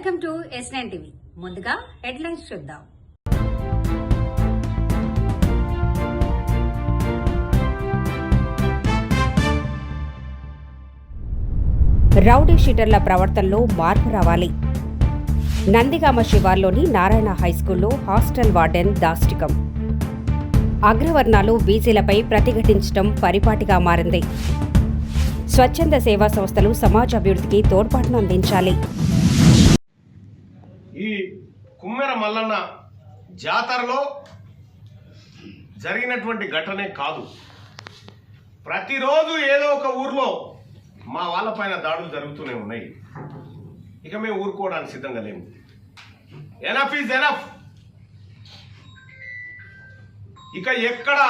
Welcome to S9 TV. ముందుగా headlines చూద్దాం. Rowdy షీటర్ల ప్రవర్తనలో మార్పు రావాలి. నందిగామ శివార్లోని నారాయణ హైస్కూల్లో హాస్టల్ వార్డెన్ దాష్టికం. అగ్రవర్ణాలు బీసీలపై ప్రతిఘటించడం పరిపాటిగా మారింది. స్వచ్ఛంద సేవా సంస్థలు సమాజ అభివృద్ధికి తోడ్పాటును అందించాలి. ఈ కుమ్మెర మల్లన్న జాతరలో జరిగినటువంటి ఘటనే కాదు, ప్రతిరోజు ఏదో ఒక ఊర్లో మా వాళ్ళపైన దాడులు జరుగుతూనే ఉన్నాయి. ఇక మేము ఊరుకోవడానికి సిద్ధంగా లేము. Enough is enough. ఇక ఎక్కడ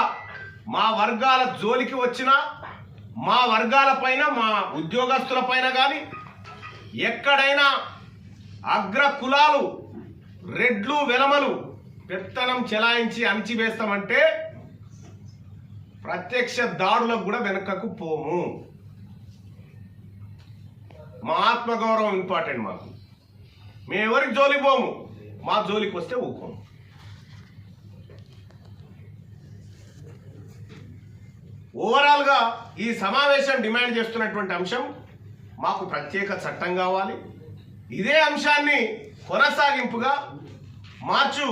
మా వర్గాల జోలికి వచ్చినా, మా వర్గాల పైన, మా ఉద్యోగస్తుల పైన కానీ ఎక్కడైనా అగ్ర కులాలు, రెడ్లు, వెలమలు పెత్తనం చెలాయించి అణిచివేస్తామంటే ప్రత్యక్ష దాడులకు కూడా వెనకకు పోము. మా ఆత్మగౌరవం ఇంపార్టెంట్ మాకు. మేము ఎవరికి జోలికి పోము, మా జోలికి వస్తే ఊకోము. ఓవరాల్గా ఈ సమావేశం డిమాండ్ చేస్తున్నటువంటి అంశం, మాకు ప్రత్యేక చట్టం కావాలి. ఇదే అంశాన్ని కొనసాగింపుగా మార్చి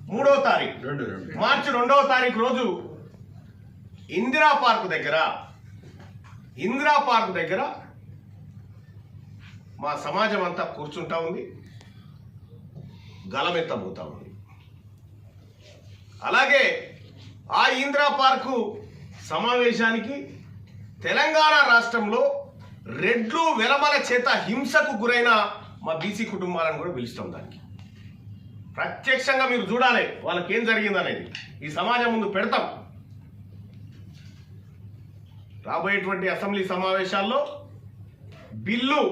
2వ తారీఖు రోజు ఇందిరా పార్క్ దగ్గర మా సమాజం అంతా కూర్చుంటా ఉంది, గలమెత్తబోతా ఉంది. అలాగే ఆ ఇందిరా పార్కు సమావేశానికి తెలంగాణ రాష్ట్రంలో రెడ్లు, వెలమల చేత హింసకు గురైన మా బీసీ కుటుంబాలను కూడా పిలుస్తాం. దానికి ప్రత్యక్షంగా మీరు చూడాలి వాళ్ళకి ఏం జరిగిందనేది ఈ సమాజం ముందు పెడతాం. రాబోయేటువంటి అసెంబ్లీ సమావేశాల్లో బిల్లు,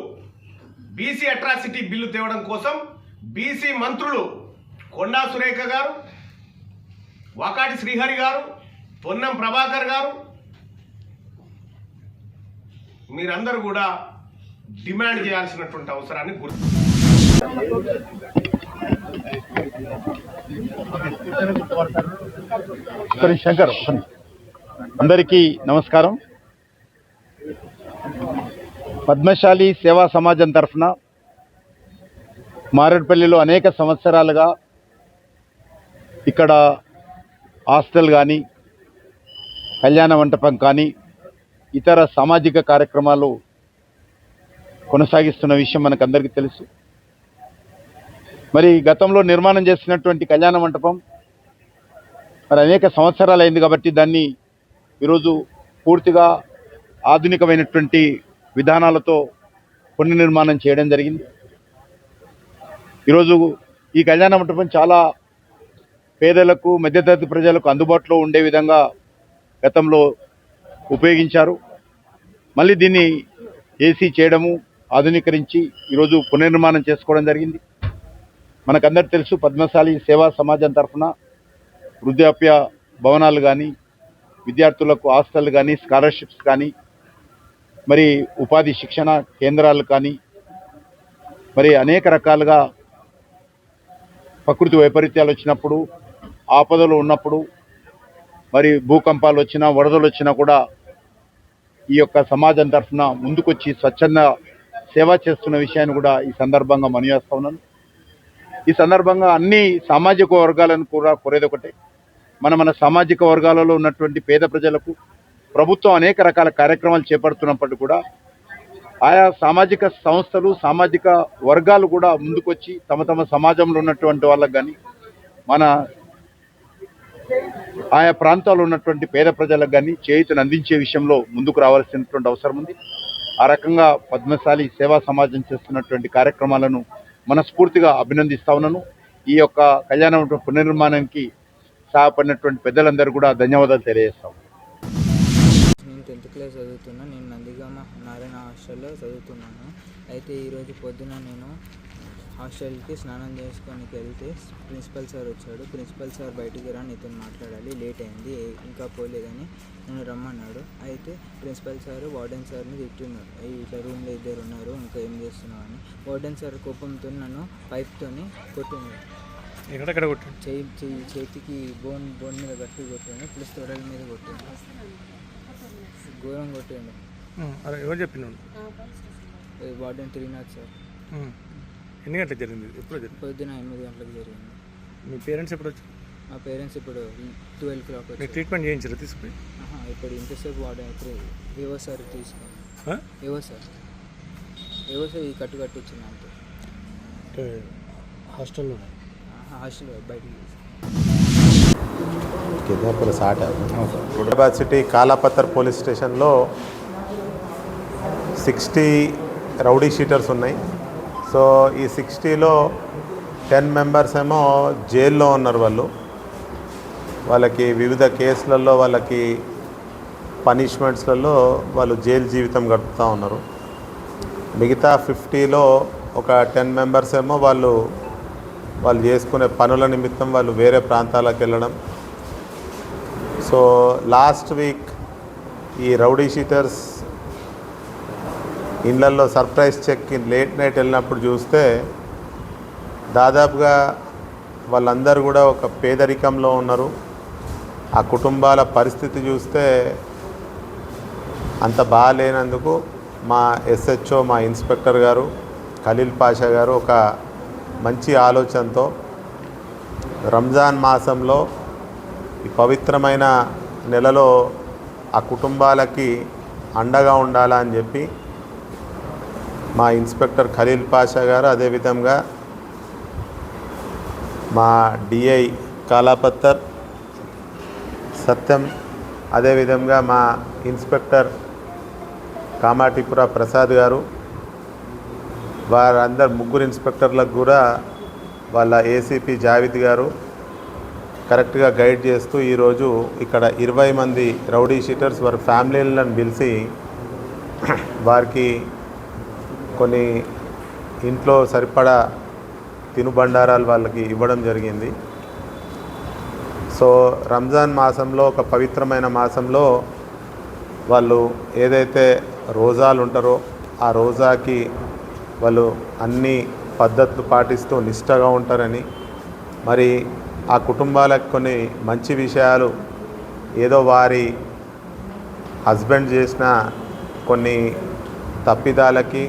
బీసీ అట్రాసిటీ బిల్లు తేవడం కోసం బీసీ మంత్రులు కొండా సురేఖ గారు, వాకాటి శ్రీహరి గారు, పొన్నం ప్రభాకర్ గారు, మీరందరూ కూడా డిమాండ్ చేయాల్సినటువంటి అవసరాన్ని శంకర్. అందరికీ నమస్కారం. పద్మశాలి సేవా సమాజం తరఫున మారేడుపల్లిలో అనేక సంవత్సరాలుగా ఇక్కడ హాస్టల్ కానీ, కళ్యాణ మంటపం కానీ, ఇతర సామాజిక కార్యక్రమాలు కొనసాగిస్తున్న విషయం మనకందరికీ తెలుసు. మరి గతంలో నిర్మాణం చేసినటువంటి కళ్యాణ మంటపం మరి అనేక సంవత్సరాలు అయింది కాబట్టి దాన్ని ఈరోజు పూర్తిగా ఆధునికమైనటువంటి విధానాలతో పునర్నిర్మాణం చేయడం జరిగింది. ఈరోజు ఈ కళ్యాణ మంటపం చాలా పేదలకు, మధ్యతరగతి ప్రజలకు అందుబాటులో ఉండే విధంగా గతంలో ఉపయోగించారు. మళ్ళీ దీన్ని ఏసీ చేయడము, ఆధునీకరించి ఈరోజు పునర్నిర్మాణం చేసుకోవడం జరిగింది. మనకందరికీ తెలుసు, పద్మశాలి సేవా సమాజం తరఫున వృద్ధాప్య భవనాలు కానీ, విద్యార్థులకు హాస్టల్ కానీ, స్కాలర్షిప్స్ కానీ, మరి ఉపాధి శిక్షణ కేంద్రాలు కానీ, మరి అనేక రకాలుగా ప్రకృతి వైపరీత్యాలు వచ్చినప్పుడు, ఆపదలు ఉన్నప్పుడు, మరి భూకంపాలు వచ్చినా, వరదలు వచ్చినా కూడా ఈ యొక్క సమాజం తరఫున ముందుకొచ్చి స్వచ్ఛంద సేవ చేస్తున్న విషయాన్ని కూడా ఈ సందర్భంగా మనవేస్తా ఉన్నాను. ఈ సందర్భంగా అన్ని సామాజిక వర్గాలను కూడా కోరేది ఒకటే, మన సామాజిక వర్గాలలో ఉన్నటువంటి పేద ప్రజలకు ప్రభుత్వం అనేక రకాల కార్యక్రమాలు చేపడుతున్నప్పటికీ కూడా ఆయా సామాజిక సంస్థలు, సామాజిక వర్గాలు కూడా ముందుకొచ్చి తమ సమాజంలో ఉన్నటువంటి వాళ్ళకు కానీ, మన ఆయా ప్రాంతాల్లో ఉన్నటువంటి పేద ప్రజలకు కానీ చేయూతను అందించే విషయంలో ముందుకు రావాల్సినటువంటి అవసరం ఉంది. ఆ రకంగా పద్మశాలి సేవా సమాజం చేస్తున్నటువంటి కార్యక్రమాలను మనస్ఫూర్తిగా అభినందిస్తా ఉన్నాను. ఈ యొక్క కళ్యాణ పునర్నిర్మాణానికి సహాయపడినటువంటి పెద్దలందరూ కూడా ధన్యవాదాలు తెలియజేస్తాం. నేను 10th క్లాస్ చదువుతున్నా. నేను నందిగామ నారాయణ హాస్టల్లో చదువుతున్నాను. అయితే ఈరోజు పొద్దున నేను హాస్టల్కి స్నానం చేసుకోనికి వెళ్తే ప్రిన్సిపల్ సార్ వచ్చాడు. ప్రిన్సిపల్ సార్ బయటికి రా, నీతో మాట్లాడాలి, లేట్ అయింది ఇంకా పోలేదని నన్ను రమ్మన్నాడు. అయితే ప్రిన్సిపల్ సార్ వార్డెన్ సార్ని తిట్టున్నాడు, ఇట్లా రూమ్లో ఇద్దరు ఉన్నారు ఇంకా ఏం చేస్తున్నావు అని. వార్డెన్ సార్ కోపంతో నన్ను పైప్తోని కొట్టినాడు. ఎక్కడెక్కడ కొట్టాడు? చేతికి బోన్ మీద గట్టి కొట్టాడు, ప్లస్ తొడల మీద కొట్టాడు, ఘోరం కొట్టాడు. అదే ఎవరు చెప్పినాడు? Warden Trinath sir. ఎన్ని గంటలకు జరిగింది? ఎప్పుడు జరిగింది? పొద్దున 8 గంటలకు జరిగింది. మీ పేరెంట్స్ ఎప్పుడు వచ్చారు? మా పేరెంట్స్ ఇప్పుడు 12 o'clock మీరు వచ్చారు. ట్రీట్మెంట్ చేయించారు తీసుకుని? ఇప్పుడు ఇంతసేపు వార్డెన్ ఏవో సార్ తీసుకున్నాను. ఏవో సార్ ఈ కట్టించిన అంతే. హాస్టల్లో హాస్టల్ బయటికి కిడ్నాపర్ సాట హైదరాబాద్ సిటీ కాలాపత్తర్ పోలీస్ స్టేషన్లో 60 రౌడీ షీటర్స్ ఉన్నాయి. సో ఈ 60లో 10 మెంబర్స్ ఏమో జైల్లో ఉన్నారు. వాళ్ళకి వివిధ కేసులలో వాళ్ళకి పనిష్మెంట్స్లలో వాళ్ళు జైలు జీవితం గడుపుతూ ఉన్నారు. మిగతా 50లో ఒక 10 మెంబర్స్ ఏమో వాళ్ళు చేసుకునే పనుల నిమిత్తం వాళ్ళు వేరే ప్రాంతాలకు వెళ్ళడం. సో లాస్ట్ వీక్ ఈ రౌడీ షీటర్స్ ఇళ్లల్లో సర్ప్రైజ్ చెక్ లేట్ నైట్ వెళ్ళినప్పుడు చూస్తే దాదాపుగా వాళ్ళందరూ కూడా ఒక పేదరికంలో ఉన్నారు. ఆ కుటుంబాల పరిస్థితి చూస్తే అంత బాగాలేనందుకు మా ఎస్హెచ్ఓ మా ఇన్స్పెక్టర్ గారు ఖలీల్ పాషా గారు ఒక మంచి ఆలోచనతో రంజాన్ మాసంలో ఈ పవిత్రమైన నెలలో ఆ కుటుంబాలకి అండగా ఉండాలా అని చెప్పి మా ఇన్స్పెక్టర్ ఖలీల్ పాషా గారు, అదేవిధంగా మా డిఐ కాలాపత్తర్ సత్యం, అదేవిధంగా మా ఇన్స్పెక్టర్ కామాటిపుర ప్రసాద్ గారు, వారందరు ముగ్గురు ఇన్స్పెక్టర్లకు కూడా వాళ్ళ ఏసీపీ జావేద్ గారు కరెక్ట్గా గైడ్ చేస్తూ ఈరోజు ఇక్కడ 20 మంది రౌడీ షీటర్స్ వారి ఫ్యామిలీలను పిలిచి వారికి కొన్ని ఇంట్లో సరిపడా తినుబండారాలు వాళ్ళకి ఇవ్వడం జరిగింది. సో రంజాన్ మాసంలో ఒక పవిత్రమైన మాసంలో వాళ్ళు ఏదైతే రోజాలు ఉంటారో ఆ రోజాకి వాళ్ళు అన్ని పద్ధతులు పాటిస్తూ నిష్టగా ఉంటారని, మరి ఆ కుటుంబాలకు కొన్ని మంచి విషయాలు ఏదో వారి హస్బెండ్ చేసిన కొన్ని తప్పిదాలకి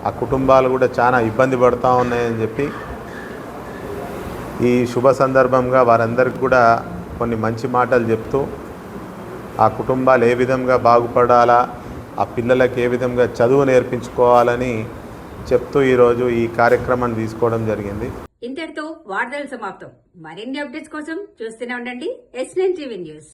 ఆ కుటుంబాలు కూడా చాలా ఇబ్బంది పడుతూ ఉన్నాయని చెప్పి ఈ శుభ సందర్భంగా వారందరికీ కూడా కొన్ని మంచి మాటలు చెప్తూ ఆ కుటుంబాలు ఏ విధంగా బాగుపడాలా, ఆ పిల్లలకి ఏ విధంగా చదువు నేర్పించుకోవాలని చెప్తూ ఈరోజు ఈ కార్యక్రమాన్ని తీసుకోవడం జరిగింది. ఇంతటితో వార్తలు సమాప్తం. మరిన్ని అప్డేట్స్ కోసం చూస్తూనే ఉండండి S9 TV న్యూస్.